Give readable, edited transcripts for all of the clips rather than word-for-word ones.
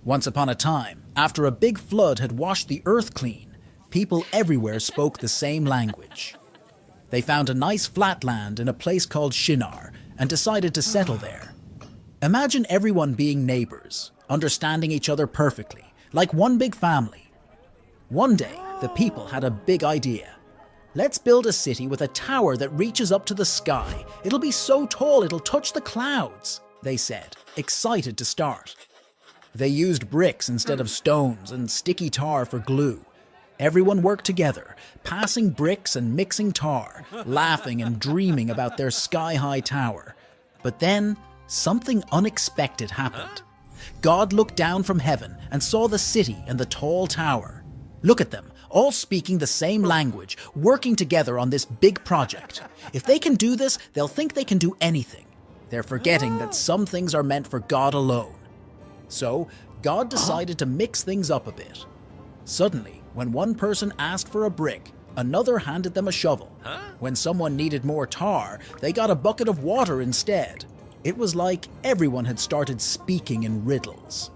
Once upon a time, after a big flood had washed the earth clean, people everywhere spoke the same language. They found a nice flat land in a place called Shinar and decided to settle there. Imagine everyone being neighbors, understanding each other perfectly, like one big family. One day, the people had a big idea. Let's build a city with a tower that reaches up to the sky. It'll be so tall it'll touch the clouds, they said, excited to start. They used bricks instead of stones and sticky tar for glue. Everyone worked together, passing bricks and mixing tar, laughing and dreaming about their sky-high tower. But then, something unexpected happened. God looked down from heaven and saw the city and the tall tower. Look at them, all speaking the same language, working together on this big project. If they can do this, they'll think they can do anything. They're forgetting that some things are meant for God alone. So, God decided to mix things up a bit. Suddenly, when one person asked for a brick, another handed them a shovel. When someone needed more tar, they got a bucket of water instead. It was like everyone had started speaking in riddles.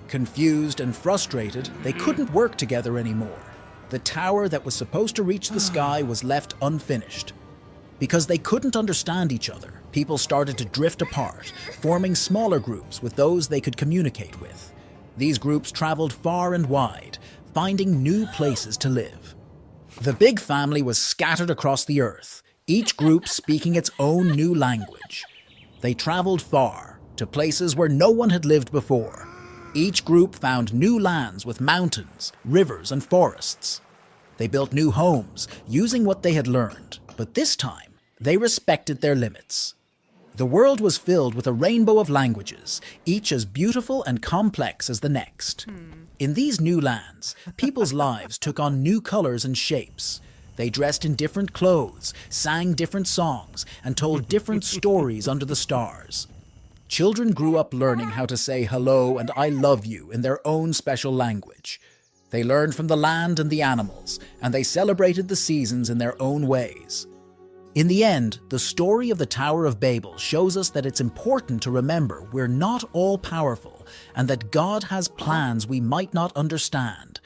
Confused and frustrated, they couldn't work together anymore. The tower that was supposed to reach the sky was left unfinished. Because they couldn't understand each other, people started to drift apart, forming smaller groups with those they could communicate with. These groups traveled far and wide, finding new places to live. The big family was scattered across the earth, each group speaking its own new language. They traveled far, to places where no one had lived before. Each group found new lands with mountains, rivers, and forests. They built new homes, using what they had learned, but this time, they respected their limits. The world was filled with a rainbow of languages, each as beautiful and complex as the next. In these new lands, people's lives took on new colors and shapes. They dressed in different clothes, sang different songs, and told different stories under the stars. Children grew up learning how to say hello and I love you in their own special language. They learned from the land and the animals, and they celebrated the seasons in their own ways. In the end, the story of the Tower of Babel shows us that it's important to remember we're not all powerful and that God has plans we might not understand.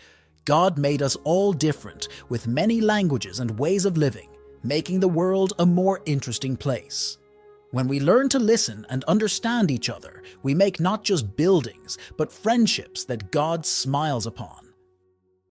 God made us all different, with many languages and ways of living, making the world a more interesting place. When we learn to listen and understand each other, we make not just buildings, but friendships that God smiles upon.